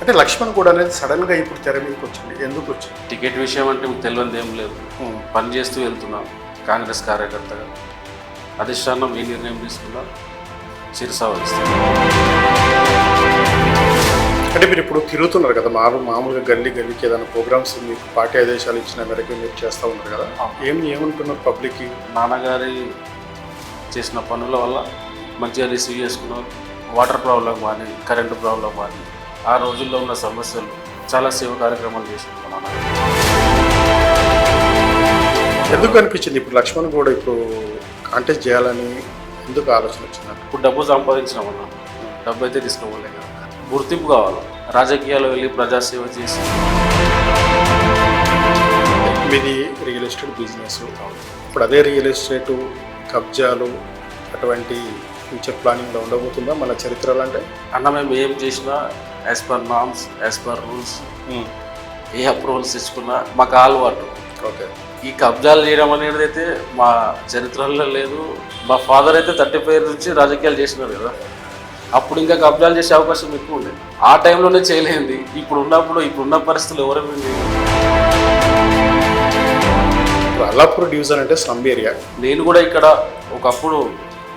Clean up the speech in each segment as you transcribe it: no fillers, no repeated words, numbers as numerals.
అంటే లక్ష్మణ్ కూడా అనేది సడన్గా ఇప్పుడు తెర మీదకి వచ్చింది, ఎందుకు వచ్చింది? టికెట్ విషయం అంటే మీకు తెలియదు ఏం లేదు. పని చేస్తూ వెళ్తున్నా కాంగ్రెస్ కార్యకర్తగా. అధిష్టానం ఏ నిర్ణయం తీసుకున్నా శిరసా వహిస్తాను. అంటే మీరు ఇప్పుడు తిరుగుతున్నారు కదా, మామూలుగా గల్లీకి ఏదైనా ప్రోగ్రామ్స్ మీకు పార్టీ ఆదేశాలు ఇచ్చిన మేరకు మీరు చేస్తూ ఉన్నారు కదా, ఏమంటున్నారు పబ్లిక్కి? నాన్నగారి చేసిన పనుల వల్ల మంచిగా రిసీవ్ చేసుకున్నారు. వాటర్ ప్రాబ్లం కానీ, కరెంటు ప్రాబ్లం కానీ, ఆ రోజుల్లో ఉన్న సమస్యలు చాలా సేవ కార్యక్రమాలు చేసిన నాన్నగారు. ఎందుకు అనిపించింది ఇప్పుడు లక్ష్మణ్ కూడా ఇప్పుడు కాంటెస్ట్ చేయాలని ఎందుకు ఆలోచన వచ్చింది? ఇప్పుడు డబ్బు సంపాదించినామన్నా, డబ్బు అయితే తీసుకోవాలి కదా, గుర్తింపు కావాలి. రాజకీయాల్లో వెళ్ళి ప్రజాసేవ చేసి. మీది రియల్ ఎస్టేట్ బిజినెస్, ఇప్పుడు అదే రియల్ ఎస్టేటు కబ్జాలు అటువంటి ఫ్యూచర్ ప్లానింగ్లో ఉండబోతుందా మన చరిత్రలు? అంటే అన్న మేము ఏం చేసినా as per norms, as per rules, ఏ అప్రూవల్స్ తెచ్చుకున్నా మాకు అలవాటు. ఓకే, ఈ కబ్జాలు చేయడం అనేది అయితే మా చరిత్రలో లేదు. మా ఫాదర్ అయితే 35 నుంచి రాజకీయాలు చేసినారు కదా, అప్పుడు ఇంకా కబ్జాలు చేసే అవకాశం ఎక్కువ ఉండేది. ఆ టైంలోనే చేయలేంది. ఇప్పుడున్న పరిస్థితులు ఎవరైనా. అల్లాపూర్ డివిజన్ అంటే స్లమ్ ఏరియా. నేను కూడా ఇక్కడ ఒకప్పుడు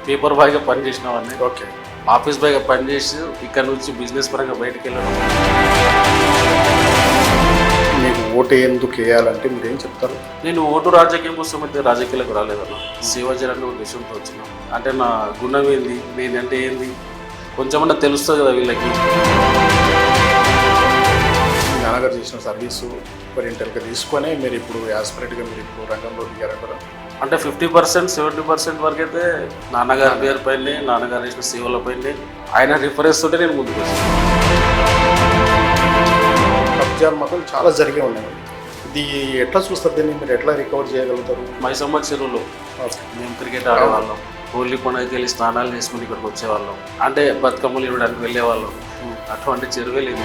పేపర్ బాయ్గా పనిచేసినవాడిని. ఓకే, ఆఫీస్ బాయ్గా పనిచేసి ఇక్కడ నుంచి బిజినెస్ పరంగా బయటకు వెళ్ళడం. మీకు ఓటు ఎందుకు వేయాలంటే మీరు ఏం చెప్తారు? నేను ఓటు రాజకీయం కోసం అయితే రాజకీయాలకు రాలేదన్న, సేవ చేయాలనే ఉద్దేశంతో వచ్చినా. అంటే నా గుణం ఏంది, నేనంటే ఏంది కొంచెమన్నా తెలుస్తుంది కదా వీళ్ళకి. నాన్నగారు చేసిన సర్వీసు ఓరియంటల్గా తీసుకొని మీరు ఇప్పుడు యాస్పిరేట్గా మీరు ఇప్పుడు రంగంలో దిగారంటారా? అంటే 50%, 70% వరకు అయితే నాన్నగారి పేరు పైనే, నాన్నగారు చేసిన సేవల పైనే, ఆయన రిఫరెన్స్ తోటే నేను ముందుకు వచ్చాను. కబ్జాలు మాత్రం చాలా జరిగే ఉన్నాయి. ఇది ఎట్లా చూస్తారు, దీన్ని మీరు ఎట్లా రికవర్ చేయగలుగుతారు? మైసమ్మ చెరువులో మేము క్రికెట్ ఆడేవాళ్ళం. హోలీ పండుగకి వెళ్ళి స్నానాలు చేసుకుని ఇక్కడికి వచ్చేవాళ్ళం. అంటే బతుకమ్మలు ఇవ్వడానికి వెళ్ళేవాళ్ళం. అటువంటి చెరువే లేదు.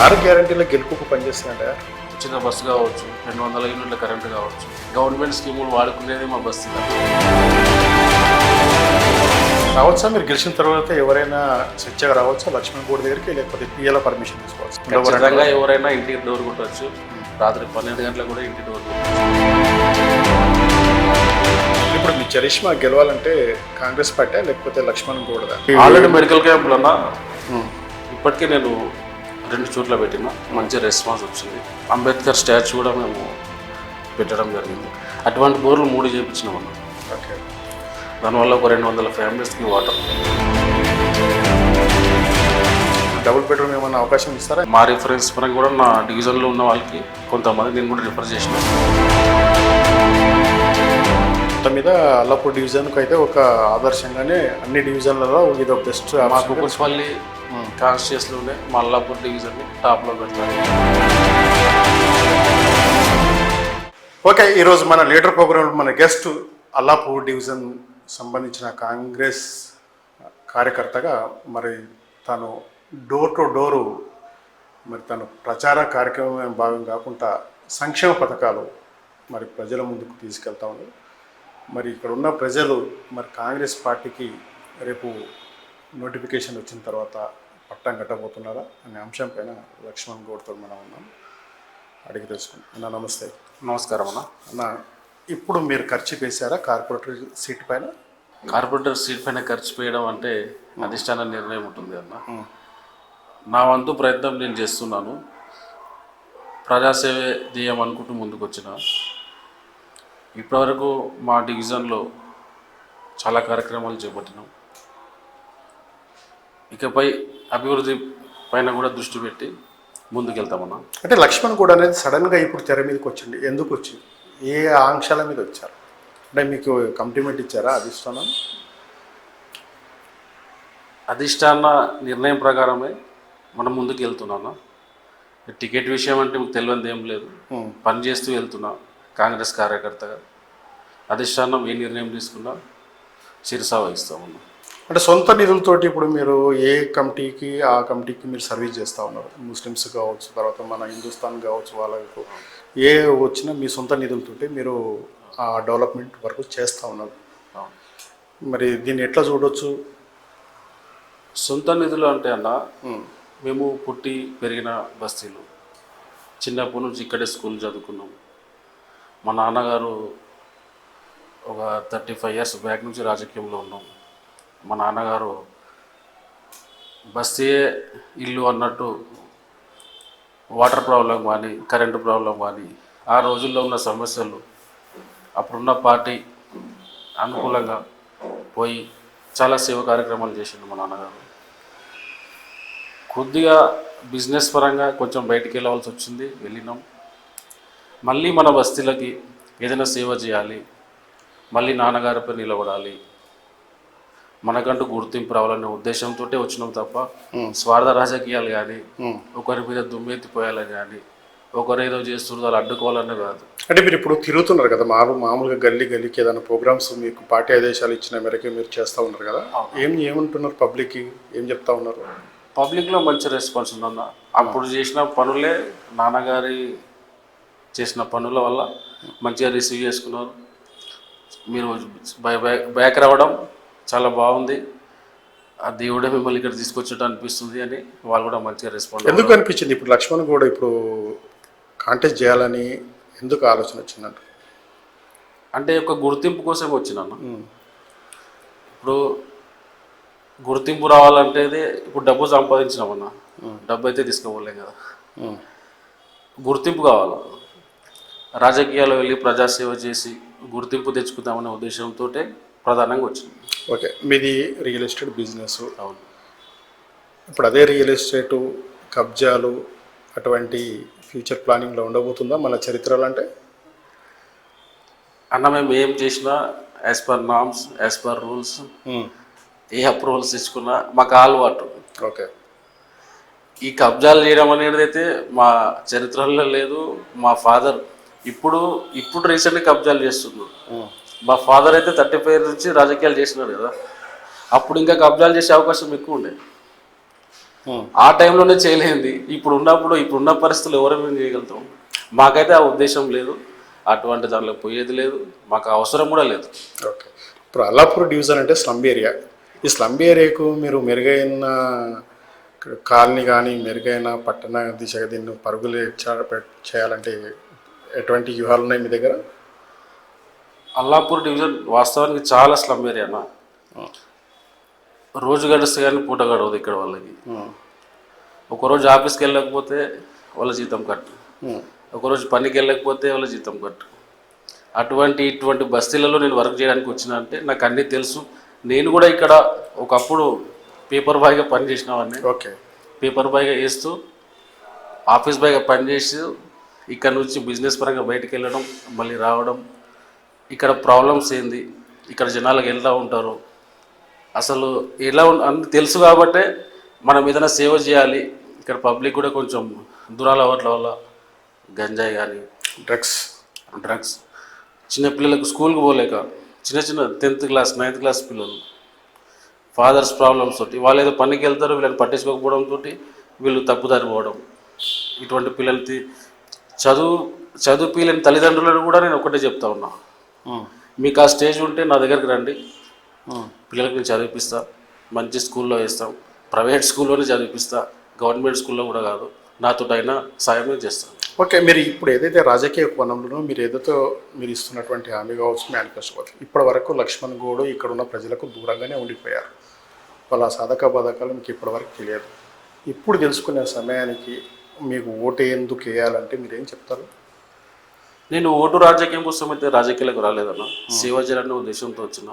6 గ్యారెంటీలో గెలుపుకు పనిచేస్తున్నాయంటే చిన్న బస్సు కావచ్చు, 200 యూనిట్ల కరెంటు కావచ్చు, గవర్నమెంట్ స్కీములు వాడుకునేది మా బస్సు. రావచ్చా మీరు గెలిచిన తర్వాత? ఎవరైనా చర్చగా రావచ్చా లక్ష్మణ్ గూడ దగ్గరికి, లేకపోతే పిఎల పర్మిషన్ తీసుకోవచ్చు? ఖచ్చితంగా ఎవరైనా ఇంటికి డోర్ కొట్టవచ్చు. రాత్రి 12 గంటలకు కూడా ఇంటి డోర్ కొట్టవచ్చు. ఇప్పుడు మీ చరిష్మా గెలవాలంటే కాంగ్రెస్ పార్టీ లేకపోతే లక్ష్మణ్ గూడదా? ఆల్రెడీ మెడికల్ క్యాంపులన్నా ఇప్పటికే నేను 2 చోట్ల పెట్టినా, మంచి రెస్పాన్స్ వచ్చింది. అంబేద్కర్ స్టాచ్యూ కూడా మేము పెట్టడం జరిగింది. అటువంటి బోర్లు 3 చేయించినామన్నా. ఓకే, దానివల్ల ఒక 200 ఫ్యామిలీస్కి వాటర్. డబుల్ బెడ్రూమ్ ఏమన్నా అవకాశం ఇస్తారా? మా రిఫరెన్స్ పరంగా కూడా నా డివిజన్లో ఉన్న వాళ్ళకి కొంతమంది నేను కూడా రిఫర్ చేసినాను. మొత్తం మీద అల్లాపూర్ డివిజన్కి అయితే ఒక ఆదర్శంగానే అన్ని డివిజన్లలో ఇది ఒక బెస్ట్. మా కుకుట్పల్లి కాన్స్టిట్యూన్సీలోనే మా అల్లాపూర్ డివిజన్ని టాప్లో పెట్టాలి. ఓకే, ఈరోజు మన లీడర్ ప్రోగ్రాంలో మన గెస్ట్ అల్లాపూర్ డివిజన్ సంబంధించిన కాంగ్రెస్ కార్యకర్తగా మరి తను డోర్ టు డోరు మరి తను ప్రచార కార్యక్రమం భాగం కాకుండా సంక్షేమ పథకాలు మరి ప్రజల ముందుకు తీసుకెళ్తా ఉన్నారు. మరి ఇక్కడ ఉన్న ప్రజలు మరి కాంగ్రెస్ పార్టీకి రేపు నోటిఫికేషన్ వచ్చిన తర్వాత పట్టం కట్టబోతున్నారా అనే అంశం పైన లక్ష్మణ్ గౌడ్తో మనం ఉన్నాం, అడిగి తెలుసుకున్నాం. అన్న నమస్తే. నమస్కారం అన్న. అన్న, ఇప్పుడు మీరు ఖర్చు వేశారా కార్పొరేటర్ సీట్ పైన? కార్పొరేటర్ సీట్ పైన ఖర్చు చేయడం అంటే అధిష్టాన నిర్ణయం ఉంటుంది అన్న. నా వంతు ప్రయత్నం నేను చేస్తున్నాను. ప్రజాసేవ చేయమనుకుంటూ ముందుకు వచ్చిన. ఇప్పటివరకు మా డివిజన్లో చాలా కార్యక్రమాలు చేపట్టినాం. ఇకపై అభివృద్ధి పైన కూడా దృష్టి పెట్టి ముందుకెళ్తామన్నా. అంటే లక్ష్మణ్ కూడా అనేది సడన్గా ఇప్పుడు తెర మీదకి వచ్చింది, ఎందుకు వచ్చింది? ఏ ఆంక్షల మీద వచ్చారు? అంటే మీకు కంప్లిమెంట్ ఇచ్చారా అధిష్టానం? అధిష్టాన నిర్ణయం ప్రకారమే మనం ముందుకు వెళ్తున్నాను. టికెట్ విషయం అంటే మీకు తెలియదు ఏం లేదు. పని చేస్తూ వెళ్తున్నా కాంగ్రెస్ కార్యకర్తగా. అధిష్టానం ఏ నిర్ణయం తీసుకున్నా శిరసా వహిస్తామన్నా. అంటే సొంత నిధులతోటి ఇప్పుడు మీరు ఏ కమిటీకి ఆ కమిటీకి మీరు సర్వీస్ చేస్తూ ఉన్నారు? ముస్లిమ్స్ కావచ్చు, తర్వాత మన హిందుస్థాన్ కావచ్చు, వాళ్ళకు ఏ వచ్చినా మీ సొంత నిధులతోటి మీరు ఆ డెవలప్మెంట్ వరకు చేస్తూ ఉన్నారు. మరి దీన్ని ఎట్లా చూడవచ్చు? సొంత నిధులు అంటే అన్న మేము పుట్టి పెరిగిన బస్తీలు, చిన్నప్పటి నుంచి ఇక్కడే స్కూల్ చదువుకున్నాం. మా నాన్నగారు ఒక 35 ఇయర్స్ బ్యాక్ నుంచి రాజకీయంలో ఉన్నాం. మా నాన్నగారు బస్తీయే ఇల్లు అన్నట్టు వాటర్ ప్రాబ్లం కానీ కరెంటు ప్రాబ్లం కానీ ఆ రోజుల్లో ఉన్న సమస్యలు అప్పుడున్న పార్టీ అనుకూలంగా పోయి చాలా సేవ కార్యక్రమాలు చేసిండు మా నాన్నగారు. కొద్దిగా బిజినెస్ పరంగా కొంచెం బయటికి వెళ్ళవలసి వచ్చింది, వెళ్ళినాం. మళ్ళీ మన బస్తీలకి ఏదైనా సేవ చేయాలి, మళ్ళీ నాన్నగారిపై నిలబడాలి, మనకంటూ గుర్తింపు రావాలనే ఉద్దేశంతో వచ్చినాం తప్ప స్వార్థ రాజకీయాలు కానీ ఒకరి మీద దుమ్మెత్తిపోయాలని కానీ ఒకరు ఏదో చేస్తున్నారు వాళ్ళు అడ్డుకోవాలనే కాదు. అంటే మీరు ఇప్పుడు తిరుగుతున్నారు కదా, మామూలుగా గల్లీకి ఏదైనా ప్రోగ్రామ్స్ మీకు పార్టీ ఆదేశాలు ఇచ్చిన మేరకు మీరు చేస్తూ ఉన్నారు కదా, ఏమంటున్నారు పబ్లిక్కి, ఏం చెప్తా ఉన్నారు? పబ్లిక్లో మంచి రెస్పాన్స్ ఉందన్న. అప్పుడు చేసిన పనులే నాన్నగారి చేసిన పనుల వల్ల మంచిగా రిసీవ్ చేసుకున్నారు. మీరు బ్యాక్ రావడం చాలా బాగుంది, ఆ దేవుడే మిమ్మల్ని ఇక్కడ తీసుకొచ్చేట అనిపిస్తుంది అని వాళ్ళు కూడా మంచిగా రెస్పాన్స్. ఎందుకు అనిపించింది ఇప్పుడు లక్ష్మణ్ కూడా ఇప్పుడు కాంటెస్ట్ చేయాలని ఎందుకు ఆలోచన వచ్చిందంట? అంటే ఒక గుర్తింపు కోసం వచ్చినాను. ఇప్పుడు గుర్తింపు రావాలంటే ఇప్పుడు డబ్బు సంపాదించినామన్నా, డబ్బు అయితే తీసుకోలేం కదా, గుర్తింపు కావాలి. రాజకీయాల్లో వెళ్ళి ప్రజాసేవ చేసి గుర్తింపు తెచ్చుకుందామనే ఉద్దేశంతో ప్రధానంగా వచ్చింది. ఓకే, మీది రియల్ ఎస్టేట్ బిజినెస్. అవును. ఇప్పుడు అదే రియల్ ఎస్టేటు కబ్జాలు అటువంటి ఫ్యూచర్ ప్లానింగ్లో ఉండబోతుందా మన చరిత్రలో? అంటే అన్న మేము ఏం చేసినా as per norms, as per rules, ఏ అప్రూవల్స్ తెచ్చుకున్నా మాకు అలవాటు. ఓకే, ఈ కబ్జాలు చేయడం అనేది అయితే మా చరిత్రలో లేదు. మా ఫాదర్ ఇప్పుడు రీసెంట్గా కబ్జాలు చేస్తున్నారు. మా ఫాదర్ అయితే 35 నుంచి రాజకీయాలు చేసినారు కదా, అప్పుడు ఇంకా కబ్జాలు చేసే అవకాశం ఎక్కువ ఉండే. ఆ టైంలోనే చేయలేంది ఇప్పుడున్న పరిస్థితులు ఎవరైనా చేయగలుగుతాం. మాకైతే ఆ ఉద్దేశం లేదు, అటువంటి దానిలో పోయేది లేదు, మాకు అవసరం కూడా లేదు. ఓకే, ఇప్పుడు అల్లాపూర్ డివిజన్ అంటే స్లమ్ ఏరియా. ఈ స్లమ్ ఏరియాకు మీరు మెరుగైన కాలనీ కానీ మెరుగైన పట్టణ దిశగా దీన్ని పరుగులు చేయాలంటే ఎటువంటి వ్యూహాలు ఉన్నాయి మీ దగ్గర? అల్లాపూర్ డివిజన్ వాస్తవానికి చాలా స్లమ్ ఏరియా అన్న. రోజు గడిస్తే కానీ పూట గడవదు ఇక్కడ వాళ్ళకి. ఒకరోజు ఆఫీస్కి వెళ్ళకపోతే వాళ్ళ జీతం కట్టు, ఒకరోజు పనికి వెళ్ళకపోతే వాళ్ళ జీతం కట్టు. ఇటువంటి బస్తీలలో నేను వర్క్ చేయడానికి వచ్చిన అంటే నాకు అన్నీ తెలుసు. నేను కూడా ఇక్కడ ఒకప్పుడు పేపర్ బాయ్గా పనిచేసినవాడిని. ఓకే, పేపర్ బాయ్గా వేస్తూ ఆఫీస్ బాయ్గా పనిచేసి ఇక్కడ నుంచి బిజినెస్ పరంగా బయటికి వెళ్ళడం మళ్ళీ రావడం, ఇక్కడ ప్రాబ్లమ్స్ ఏంది, ఇక్కడ జనాలకు వెళ్తూ ఉంటారు, అసలు ఎలా అన్ని తెలుసు. కాబట్టే మనం ఏదైనా సేవ చేయాలి. ఇక్కడ పబ్లిక్ కూడా కొంచెం దురాలవాట్ల వల్ల గంజాయి కానీ డ్రగ్స్ చిన్నపిల్లలకు స్కూల్కి పోలేక చిన్న 10th క్లాస్ 9th క్లాస్ పిల్లలు ఫాదర్స్ ప్రాబ్లమ్స్ తోటి వాళ్ళు ఏదో పనికి వెళ్తారు, వీళ్ళని పట్టించుకోకపోవడంతో వీళ్ళు తప్పుదారి పోవడం. ఇటువంటి పిల్లలకి చదువులేని తల్లిదండ్రులను కూడా నేను ఒకటే చెప్తా ఉన్నా, మీకు ఆ స్టేజ్ ఉంటే నా దగ్గరికి రండి, పిల్లలకి నేను చదివిపిస్తా, మంచి స్కూల్లో వేస్తాం, ప్రైవేట్ స్కూల్లోనే చదివిపిస్తా, గవర్నమెంట్ స్కూల్లో కూడా కాదు, నాతోటైనా సాయం చేస్తాను. ఓకే, మీరు ఇప్పుడు ఏదైతే రాజకీయ కోణంలో మీరు ఇస్తున్నటువంటి హామీ కావచ్చు, మేనిఫెస్టో కావచ్చు, ఇప్పటి వరకు లక్ష్మణ్ గౌడ్ ఇక్కడ ఉన్న ప్రజలకు దూరంగానే ఉండిపోయారు. వాళ్ళ సాధక బాధకాలు మీకు ఇప్పటివరకు తెలియదు. ఇప్పుడు తెలుసుకునే సమయానికి మీకు ఓటు ఎందుకు వేయాలంటే మీరు ఏం చెప్తారు? నేను ఓటు రాజకీయం కోసం అయితే రాజకీయాలకు రాలేదన్న, సేవ చేయాలనే ఉద్దేశంతో వచ్చిన.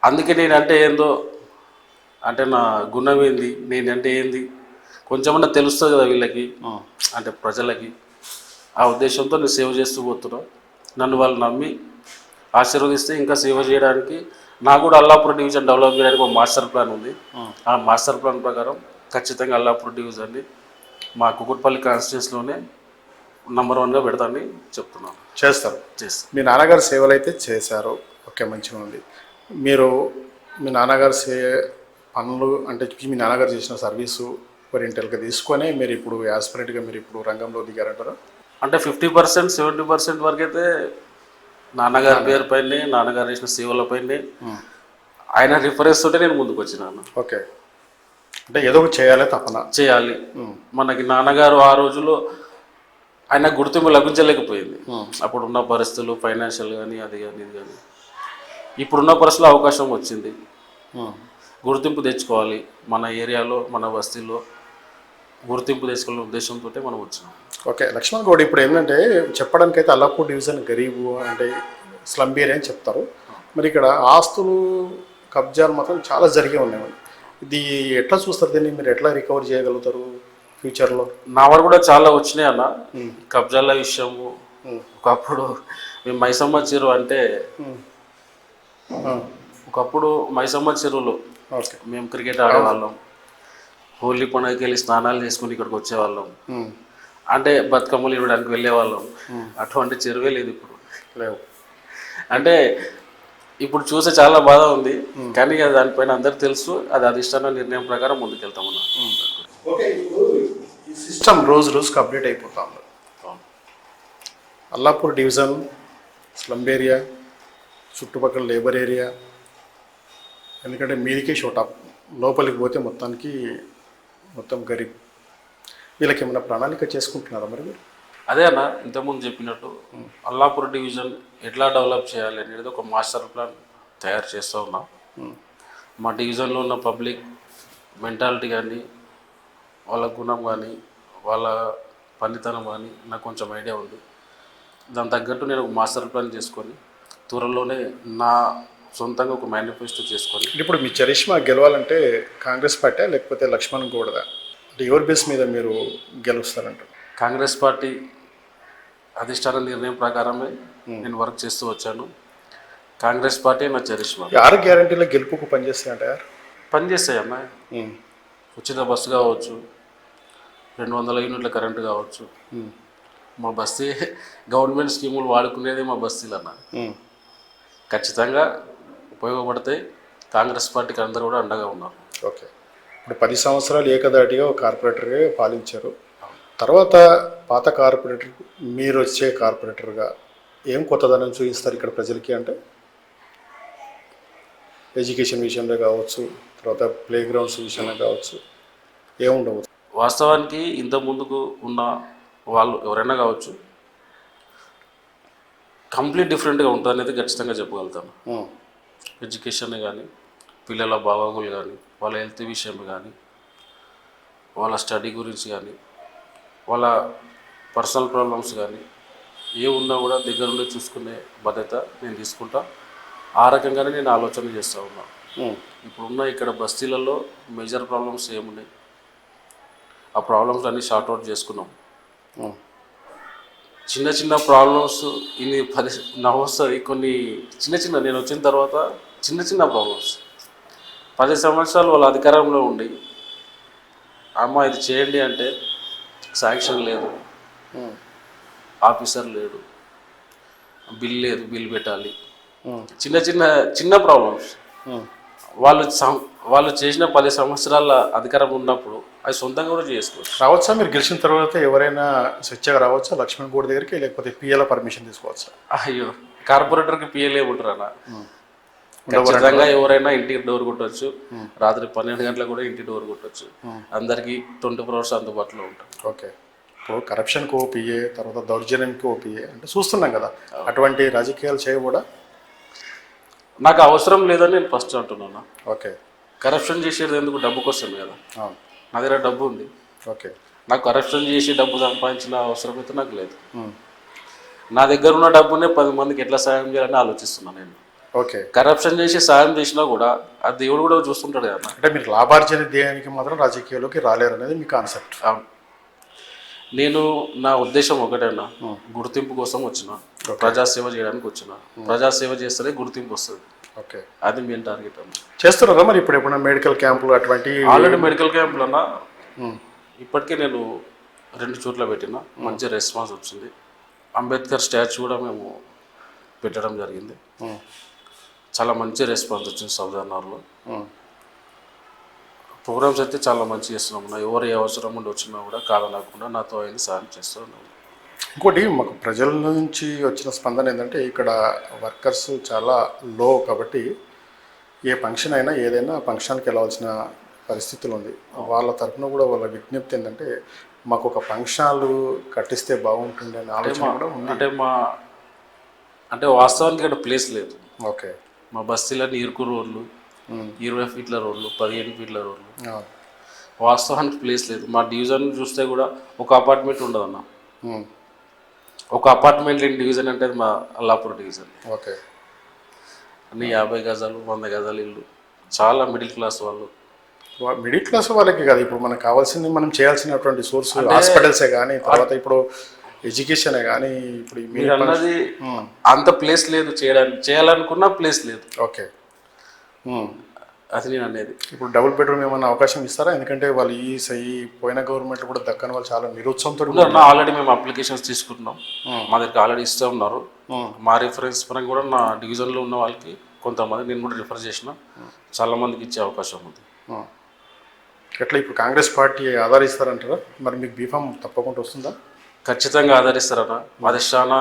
అందుకే నేనంటే ఏందో అంటే నా గుణం ఏంది, నేనంటే ఏంది కొంచెమన్నా తెలుస్తుంది కదా వీళ్ళకి, అంటే ప్రజలకి. ఆ ఉద్దేశంతో నేను సేవ చేస్తూ పోతున్నా. నన్ను వాళ్ళు నమ్మి ఆశీర్వదిస్తే ఇంకా సేవ చేయడానికి నాకు కూడా అల్లాపూర్ డివిజన్ డెవలప్ చేయడానికి ఒక మాస్టర్ ప్లాన్ ఉంది. ఆ మాస్టర్ ప్లాన్ ప్రకారం ఖచ్చితంగా అల్లాపూర్ డివిజన్ని మా కుకుట్పల్లి కాన్స్టిట్యూన్సీలోనే నంబర్ 1గా పెడతానని చెప్తున్నాను. చేస్తారు. మీ నాన్నగారు సేవలు అయితే చేశారు, ఓకే, మంచిగా ఉంది. మీరు మీ నాన్నగారు పనులు అంటే మీ నాన్నగారు చేసిన సర్వీసు ఓరియంటల్గా తీసుకొని మీరు ఇప్పుడు యాస్పిరెంట్గా మీరు ఇప్పుడు రంగంలో దిగారంటారా? అంటే 50% 70% వరకు అయితే నాన్నగారి పేరు పైనే, నాన్నగారు చేసిన సేవల పైనే, ఆయన రిఫరెన్స్ తోటే నేను ముందుకు వచ్చినాను. ఓకే, అంటే ఏదో ఒకటి చేయాలి తపన. చేయాలి. మనకి నాన్నగారు ఆ రోజుల్లో ఆయన గుర్తింపు లభించలేకపోయింది. అప్పుడున్న పరిస్థితులు ఫైనాన్షియల్ కానీ అది కానీ ఇది కానీ. ఇప్పుడున్న పరిస్థితుల్లో అవకాశం వచ్చింది. గుర్తింపు తెచ్చుకోవాలి, మన ఏరియాలో మన బస్తీలో గుర్తింపు తెచ్చుకునే ఉద్దేశంతో మనం వచ్చినాం. ఓకే లక్ష్మణ్ గౌడ్, ఇప్పుడు ఏంటంటే చెప్పడానికైతే అల్లాపూర్ డివిజన్ గరీబు అంటే స్లమ్ ఏరియా అని చెప్తారు. మరి ఇక్కడ ఆస్తులు కబ్జాలు మాత్రం చాలా జరిగే ఉన్నాయి. ఇది ఎట్లా చూస్తారు, దీన్ని మీరు ఎట్లా రికవర్ చేయగలుగుతారు ఫ్యూచర్లో? నా వాడు కూడా చాలా వచ్చినాయి అన్న కబ్జాల విషయము. ఒకప్పుడు మేము మైసమ్మ చెరువు అంటే ఒకప్పుడు మైసమ్మ చెరువులో మేము క్రికెట్ ఆడేవాళ్ళం, హోలీ పండుగకి వెళ్ళి స్నానాలు చేసుకుని ఇక్కడికి వచ్చేవాళ్ళం, అంటే బతుకమ్మలు ఇవ్వడానికి వెళ్ళేవాళ్ళం. అటువంటి చెరువే లేదు ఇప్పుడు. లేవు అంటే ఇప్పుడు చూసే చాలా బాధ ఉంది, కానీ దానిపైన అందరికి తెలుసు, అది అధిష్టాన నిర్ణయం ప్రకారం ముందుకెళ్తామన్నా. ఓకే, ఇప్పుడు ఈ సిస్టమ్ రోజు రోజుకి అప్డేట్ అయిపోతా ఉంది. అల్లాపూర్ డివిజన్ స్లమ్ ఏరియా, చుట్టుపక్కల లేబర్ ఏరియా, ఎందుకంటే మీదికే షోటాప్, లోపలికి పోతే మొత్తం గరీబ్. వీళ్ళకి ఏమైనా ప్రణాళిక చేసుకుంటున్నారా మరి మీరు? అదే అన్న ఇంతకుముందు చెప్పినట్టు అల్లాపూర్ డివిజన్ ఎట్లా డెవలప్ చేయాలి అనేది ఒక మాస్టర్ ప్లాన్ తయారు చేస్తూ ఉన్నాం. మా డివిజన్లో ఉన్న పబ్లిక్ మెంటాలిటీ కానీ, వాళ్ళ గుణం కానీ, వాళ్ళ పనితనం కానీ నాకు కొంచెం ఐడియా ఉంది. దాని తగ్గట్టు నేను ఒక మాస్టర్ ప్లాన్ చేసుకొని త్వరలోనే నా సొంతంగా ఒక మేనిఫెస్టో చేసుకొని. ఇప్పుడు మీ చరిష్మా గెలవాలంటే కాంగ్రెస్ పార్టీ లేకపోతే లక్ష్మణ్ గౌడ్దా, అంటే ఎవరి బేస్ మీద మీరు గెలుస్తారంటారు? కాంగ్రెస్ పార్టీ అధిష్టాన నిర్ణయం ప్రకారమే నేను వర్క్ చేస్తూ వచ్చాను. కాంగ్రెస్ పార్టీ నా చరిష్మా. 6 గ్యారంటీల గెలుపుకు పనిచేస్తాయంట పనిచేస్తాయి అన్న. ఉచిత బస్సు కావచ్చు, 200 యూనిట్ల కరెంటు కావచ్చు. మా బస్తీ గవర్నమెంట్ స్కీములు వాడుకునేది మా బస్తీలు అన్న. ఖచ్చితంగా ఉపయోగపడతాయి. కాంగ్రెస్ పార్టీకి అందరూ కూడా అండగా ఉన్నారు. ఓకే, ఇప్పుడు 10 సంవత్సరాలు ఏకదాటిగా ఒక కార్పొరేటర్గా పాలించారు. తర్వాత పాత కార్పొరేటర్, మీరు వచ్చే కార్పొరేటర్గా ఏం కొత్తదనం చూపిస్తారు ఇక్కడ ప్రజలకి? అంటే ఎడ్యుకేషన్ విషయంలో కావచ్చు, తర్వాత ప్లే గ్రౌండ్స్ విషయంలో కావచ్చు, ఏముండవచ్చు? వాస్తవానికి ఇంత ముందుకు ఉన్న వాళ్ళు ఎవరైనా కావచ్చు, కంప్లీట్ డిఫరెంట్గా ఉంటుంది అనేది ఖచ్చితంగా చెప్పగలుగుతాను. ఎడ్యుకేషన్ కానీ, పిల్లల బాగోగులు కానీ, వాళ్ళ హెల్త్ విషయం కానీ, వాళ్ళ స్టడీ గురించి కానీ, వాళ్ళ పర్సనల్ ప్రాబ్లమ్స్ కానీ ఏ ఉన్నా కూడా దగ్గరుండి చూసుకునే బాధ్యత నేను తీసుకుంటా. ఆ రకంగానే నేను ఆలోచన చేస్తూ ఉన్నా. ఇప్పుడున్న ఇక్కడ బస్తీలలో మేజర్ ప్రాబ్లమ్స్ ఏమున్నాయి, ఆ ప్రాబ్లమ్స్ అన్నీ షార్ట్అవుట్ చేసుకున్నాం. చిన్న చిన్న ప్రాబ్లమ్స్ ఇన్ని 10 నవస్తుంది. కొన్ని చిన్న నేను వచ్చిన తర్వాత చిన్న ప్రాబ్లమ్స్ 10 సంవత్సరాలు వాళ్ళ అధికారంలో ఉండి అమ్మ ఇది చేయండి అంటే శాంక్షన్ లేదు, ఆఫీసర్ లేడు, బిల్ లేదు, బిల్ పెట్టాలి. చిన్న ప్రాబ్లమ్స్ వాళ్ళు చేసిన 10 సంవత్సరాల అధికారం ఉన్నప్పుడు అది సొంతంగా కూడా చేసుకోవచ్చు. రావచ్చా? మీరు గెలిచిన తర్వాత ఎవరైనా స్వచ్ఛగా రావచ్చా లక్ష్మణ్ గౌడ్ దగ్గరికి, లేకపోతే పిఎల పర్మిషన్ తీసుకోవచ్చా? అయ్యో, కార్పొరేటర్కి పిఎల్ ఏముంటారు అన్న. ఖచ్చితంగా ఎవరైనా ఇంటికి డోర్ కొట్టవచ్చు, రాత్రి 12 గంటలకు కూడా ఇంటి డోర్ కొట్టవచ్చు. అందరికీ 24 hours అందుబాటులో ఉంటారు. ఓకే, ఇప్పుడు కరప్షన్కి ఓ పిఏ, తర్వాత దౌర్జన్యంకి ఓ పిఏ అంటే చూస్తున్నాం కదా, అటువంటి రాజకీయాలు చేయకూడా? నాకు అవసరం లేదని నేను ఫస్ట్ అంటున్నాను. ఓకే, కరప్షన్ చేసేది ఎందుకు? డబ్బు కోసం కదా. నా దగ్గర డబ్బు ఉంది. ఓకే, నాకు కరప్షన్ చేసి డబ్బు సంపాదించిన అవసరం అయితే నాకు లేదు. నా దగ్గర ఉన్న డబ్బునే 10 మందికి ఎట్లా సాయం చేయాలని ఆలోచిస్తున్నాను నేను. ఓకే, కరప్షన్ చేసి సాయం చేసినా కూడా ఆ దేవుడు కూడా చూస్తుంటాడు కదా. అంటే మీరు లాభార్జన ధ్యేయానికి మాత్రం రాజకీయాల్లోకి రాలేరు అనేది మీ కాన్సెప్ట్? అవును. నేను నా ఉద్దేశం ఒకటేనా, గుర్తింపు కోసం వచ్చిన, ప్రజాసేవ చేయడానికి వచ్చిన. ప్రజాసేవ చేస్తేనే గుర్తింపు వస్తుంది. ఓకే, అది మెయిన్ టార్గెట్ అన్న. చేస్తున్నారా మరి ఇప్పుడు ఎప్పుడైనా మెడికల్ క్యాంపులు అటువంటి? ఆల్రెడీ మెడికల్ క్యాంపులు అన్న ఇప్పటికే నేను 2 చోట్ల పెట్టిన, మంచి రెస్పాన్స్ వచ్చింది. అంబేద్కర్ స్టాచ్యూ కూడా మేము పెట్టడం జరిగింది. చాలా మంచి రెస్పాన్స్ వచ్చింది. సౌదర్నర్లో ప్రోగ్రామ్స్ అయితే చాలా మంచి చేస్తున్నాం. ఎవరు ఏ అవసరం ఉండి వచ్చినా కూడా కాదనకుండా నాతో అయింది సాయం చేస్తున్నాను. ఇంకోటి మాకు ప్రజల నుంచి వచ్చిన స్పందన ఏంటంటే ఇక్కడ వర్కర్స్ చాలా లో, కాబట్టి ఏ ఫంక్షన్ అయినా ఏదైనా ఫంక్షన్కి వెళ్ళవలసిన పరిస్థితులు ఉంది. వాళ్ళ తరఫున కూడా వాళ్ళ విజ్ఞప్తి ఏంటంటే మాకు ఒక ఫంక్షన్ హాల్ కట్టిస్తే బాగుంటుంది అనే ఆలోచన కూడా ఉంది. అంటే వాస్తవానికి ఇక్కడ ప్లేస్ లేదు. ఓకే. మా బస్తీలన్నీ ఇరుకు రోడ్లు, 20 ఫీట్ల రోడ్లు, 15 ఫీట్ల రోడ్లు. వాస్తవానికి ప్లేస్ లేదు. మా డివిజన్ చూస్తే కూడా ఒక అపార్ట్మెంట్ ఉండదన్న. ఒక అపార్ట్మెంట్ లేని డివిజన్ అంటే అది మా అల్లాపూర్ డివిజన్. ఓకే. అన్ని 50 గజాలు 100 గజాలు ఇల్లు. చాలా మిడిల్ క్లాస్ వాళ్ళు. మిడిల్ క్లాస్ వాళ్ళకి కాదు, ఇప్పుడు మనకు కావాల్సింది మనం చేయాల్సినటువంటి సోర్స్ హాస్పిటల్సే కానీ, తర్వాత ఇప్పుడు ఎడ్యుకేషనే కానీ, ఇప్పుడు మీరు అన్నది అంత ప్లేస్ లేదు చేయడానికి. చేయాలనుకున్న ప్లేస్ లేదు. ఓకే. అది నేను అనేది. ఇప్పుడు డబుల్ బెడ్రూమ్ ఏమన్నా అవకాశం ఇస్తారా? ఎందుకంటే వాళ్ళు ఈ పోయిన గవర్నమెంట్ కూడా దక్కని వాళ్ళు చాలా నిరుత్సాహంతో ఆల్రెడీ మేము అప్లికేషన్స్ తీసుకుంటున్నాం. మా దగ్గర ఆల్రెడీ ఇస్తూ ఉన్నారు. మా రిఫరెన్స్ పరంగా కూడా నా డివిజన్లో ఉన్న వాళ్ళకి కొంతమంది నేను కూడా రిఫర్ చేసిన, చాలా మందికి ఇచ్చే అవకాశం ఉంది. ఎట్లా ఇప్పుడు కాంగ్రెస్ పార్టీ ఆధారిస్తారంటారా? మరి మీకు బీఫామ్ తప్పకుండా వస్తుందా? ఖచ్చితంగా ఆదరిస్తారన్న. అధిష్టాన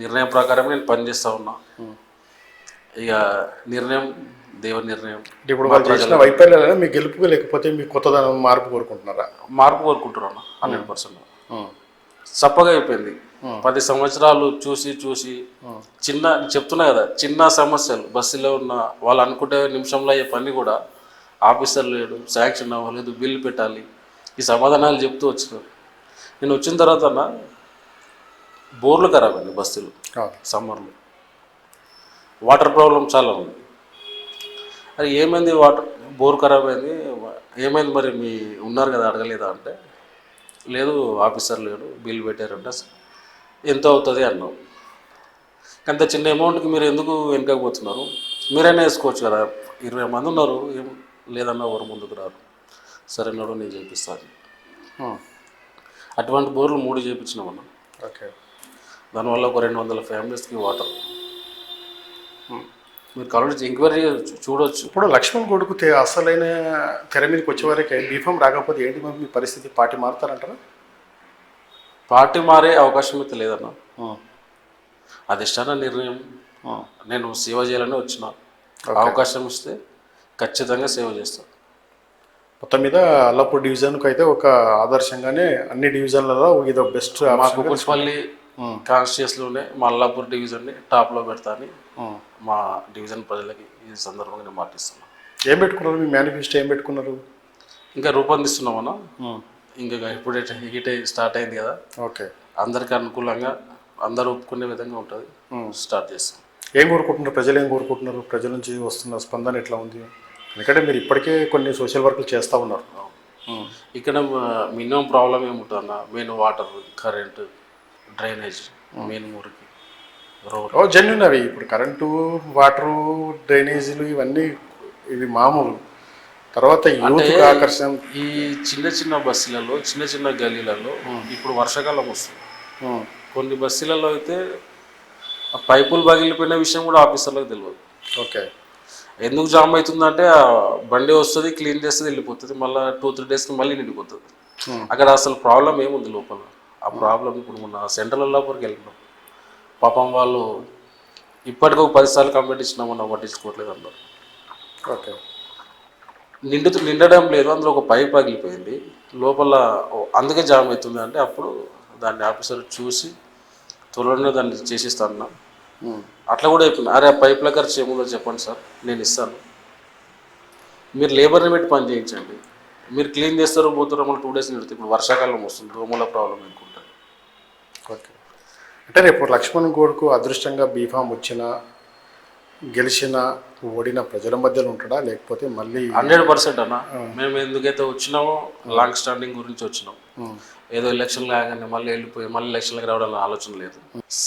నిర్ణయం ప్రకారం నేను పనిచేస్తూ ఉన్నా. ఇక నిర్ణయం దేవుని నిర్ణయం. ఇప్పుడు వాళ్ళు చేసిన వైఫల్యాలు మీ గెలుపు, లేకపోతే మీ కొత్తదనం మార్పు కోరుకుంటున్నారా? మార్పు కోరుకుంటున్నాను 100%. చప్పగా అయిపోయింది. 10 సంవత్సరాలు చూసి చిన్న చెప్తున్నా కదా, చిన్న సమస్యలు బస్సులో ఉన్న వాళ్ళు అనుకుంటే నిమిషంలో అయ్యే పని కూడా ఆఫీసర్ లేడు, శాంక్షన్ అవ్వలేదు, బిల్లు పెట్టాలి, ఈ సమాధానాలు చెప్తూ వచ్చినారు. నేను వచ్చిన తర్వాత అన్న బోర్లు ఖరాబ్ అయింది బస్సులు. సమ్మర్లో వాటర్ ప్రాబ్లం చాలా ఉంది. అది ఏమైంది, బోర్ ఖరాబ్ అయింది, ఏమైంది మరి మీ ఉన్నారు కదా అడగలేదా అంటే, లేదు ఆఫీసర్ లేడు, బిల్ పెట్టారంట, ఎంత అవుతుంది అన్నాం. అంత చిన్న అమౌంట్కి మీరు ఎందుకు వెనకపోతున్నారు? మీరైనా వేసుకోవచ్చు కదా, 20 మంది ఉన్నారు, ఏం లేదన్నా ఎవరు ముందుకు రారు. సరేనాడు నేను చేపిస్తాను. అటువంటి బోర్లు 3 చేయించినామన్నా. ఓకే. దానివల్ల ఒక 200 ఫ్యామిలీస్కి వాటర్. మీరు కాలేజ్ ఎంక్వైరీ చూడవచ్చు. ఇప్పుడు లక్ష్మణ్ కొడుకు అసలైన తెర మీదకి వచ్చే వరకే బీఫామ్ రాకపోతే ఏంటి మరి మీ పరిస్థితి? పార్టీ మారుతారంటారా? పార్టీ మారే అవకాశం అయితే లేదన్న. అధిష్టాన నిర్ణయం. నేను సేవ చేయాలని వచ్చిన, అవకాశం ఇస్తే ఖచ్చితంగా సేవ చేస్తాను. మొత్తం మీద అల్లాపూర్ డివిజన్కి అయితే ఒక ఆదర్శంగానే అన్ని డివిజన్లలో ఇది బెస్ట్. మా కుకుట్పల్లి కాన్స్టిట్యూన్సీలోనే మా అల్లాపూర్ డివిజన్ని టాప్లో పెడతాను. మా డివిజన్ ప్రజలకి ఈ సందర్భంగా నేను మాటిస్తున్నాను. ఏం పెట్టుకున్నారు? మీ మేనిఫెస్టో ఏం పెట్టుకున్నారు? ఇంకా రూపొందిస్తున్నామన్నా. ఇంకా ఇప్పుడే హీటే స్టార్ట్ అయింది కదా. ఓకే. అందరికీ అనుకూలంగా అందరూ ఒప్పుకునే విధంగా ఉంటుంది. స్టార్ట్ చేస్తాం. ఏం కోరుకుంటున్నారు ప్రజలు? ఏం కోరుకుంటున్నారు? ప్రజల నుంచి వస్తున్న స్పందన ఎట్లా ఉంది? ఎందుకంటే మీరు ఇప్పటికే కొన్ని సోషల్ వర్క్లు చేస్తూ ఉన్నారు. ఇక్కడ మినిమం ప్రాబ్లం ఏముంటుందన్న, main water, current, drainage, main ఊరికి రోడ్. జెన్యున్ అవి. ఇప్పుడు కరెంటు, వాటరు, డ్రైనేజీలు ఇవన్నీ ఇవి మామూలు. తర్వాత యూత్ ఆకర్షణ. ఈ చిన్న బస్సులలో, చిన్న గల్లీలలో ఇప్పుడు వర్షాకాలం వస్తుంది. కొన్ని బస్సులలో అయితే పైపులు పగిలిపోయిన విషయం కూడా ఆఫీసర్లకు తెలియదు. ఓకే. ఎందుకు జామ్ అవుతుందంటే ఆ బండి వస్తుంది, క్లీన్ చేస్తుంది, వెళ్ళిపోతుంది, మళ్ళీ 2-3 డేస్కి మళ్ళీ నిండిపోతుంది. అక్కడ అసలు ప్రాబ్లం ఏముంది లోపల? ఆ ప్రాబ్లం ఇప్పుడు మొన్న సెంట్రల్ అల్లాపూర్కి వెళ్ళినాం. పాపం వాళ్ళు ఇప్పటికీ 10 సార్లు కంప్లైంట్ ఇచ్చినామన్నా, పట్టించుకోవట్లేదు అన్నారు. ఓకే. నిండడం లేదు, అందులో ఒక పైప్ పగిలిపోయింది లోపల, అందుకే జామ్ అవుతుంది అంటే అప్పుడు దాన్ని ఆఫీసర్ చూసి త్వరలో దాన్ని చేసిస్తాను. అట్లా కూడా అయిపోయింది. అరే ఆ పైప్ల ఖర్చు ఏముందో చెప్పండి సార్, నేను ఇస్తాను, మీరు లేబర్ని పెట్టి పని చేయించండి, మీరు క్లీన్ చేస్తారు పోతారు, మళ్ళీ 2 డేస్ నిడుతుంది. ఇప్పుడు వర్షాకాలం వస్తుంది, దోమల ప్రాబ్లం అనుకుంటారు. ఓకే. అంటే రేపు లక్ష్మణ్ గౌడ్కు అదృష్టంగా బీఫామ్ వచ్చినా, గెలిచిన, ఓడిన ప్రజల మధ్యలో ఉంటాడా, లేకపోతే మళ్ళీ? 100% అన్న. మేము ఎందుకైతే వచ్చినామో లాంగ్ స్టాండింగ్ గురించి వచ్చినాం. ఏదో ఎలక్షన్ లాగానే మళ్ళీ వెళ్ళిపోయి మళ్ళీ ఎలక్షన్లకు రావడం ఆలోచన లేదు.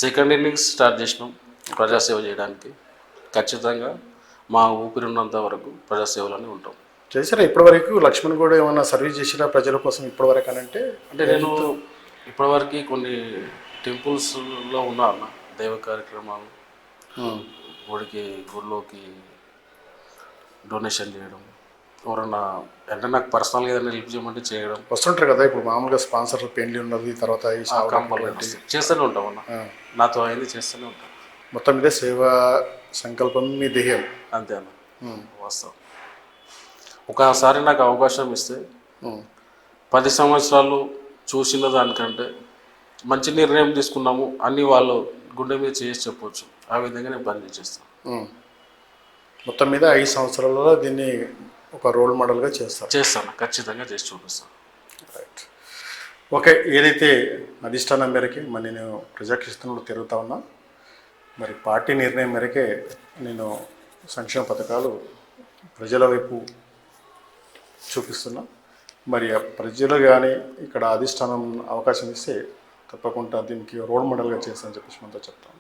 సెకండ్ ఇన్నింగ్స్ స్టార్ట్ చేసినాం ప్రజాసేవ చేయడానికి. ఖచ్చితంగా మా ఊపిరి ఉన్నంత వరకు ప్రజాసేవలోనే ఉంటాం. చేశారా ఇప్పటివరకు? లక్ష్మణ్ గౌడ్ ఏమన్నా సర్వీస్ చేసిన ప్రజల కోసం ఇప్పటివరకు అంటే నేను ఇప్పటివరకు కొన్ని టెంపుల్స్లో ఉన్నా అన్న, దైవ కార్యక్రమాలు, గుడిలోకి డొనేషన్ చేయడం, ఎవరన్నా అంటే నాకు పర్సనల్గా ఏదైనా హెల్ప్ చేయమంటే చేయడం. వస్తుంటారు కదా ఇప్పుడు మామూలుగా స్పాన్సర్ పెళ్లి ఉన్నది, తర్వాత చేస్తూనే ఉంటాం అన్న, నాతో అయింది చేస్తూనే ఉంటాం. మొత్తం మీద సేవా సంకల్పం మీ ధ్యేయం. అంతే అన్న, వాస్తవం. ఒకసారి నాకు అవకాశం ఇస్తే ఉమ్, 10 సంవత్సరాలు చూసిన దానికంటే మంచి నిర్ణయం తీసుకున్నాము అని వాళ్ళు గుండె మీద చేసి చెప్పొచ్చు. ఆ విధంగా నేను పనిచేస్తాను. ఉమ్. మొత్తం మీద 5 సంవత్సరాలలో దీన్ని ఒక రోల్ మోడల్గా చేస్తారు. ఖచ్చితంగా చేసి చూపిస్తాను. రైట్. ఓకే, ఏదైతే అధిష్టానం మేరకే మరి నేను ప్రజాక్షేత్రంలో తిరుగుతా ఉన్నా, మరి పార్టీ నిర్ణయం మేరకే నేను సంక్షేమ పథకాలు ప్రజల వైపు చూపిస్తున్నా. మరి ఆ ప్రజలు కానీ ఇక్కడ అధిష్టానం అవకాశం ఇస్తే తప్పకుండా దీనికి రోల్ మోడల్గా చేస్తానని చెప్పేసి మనతో చెప్తాను.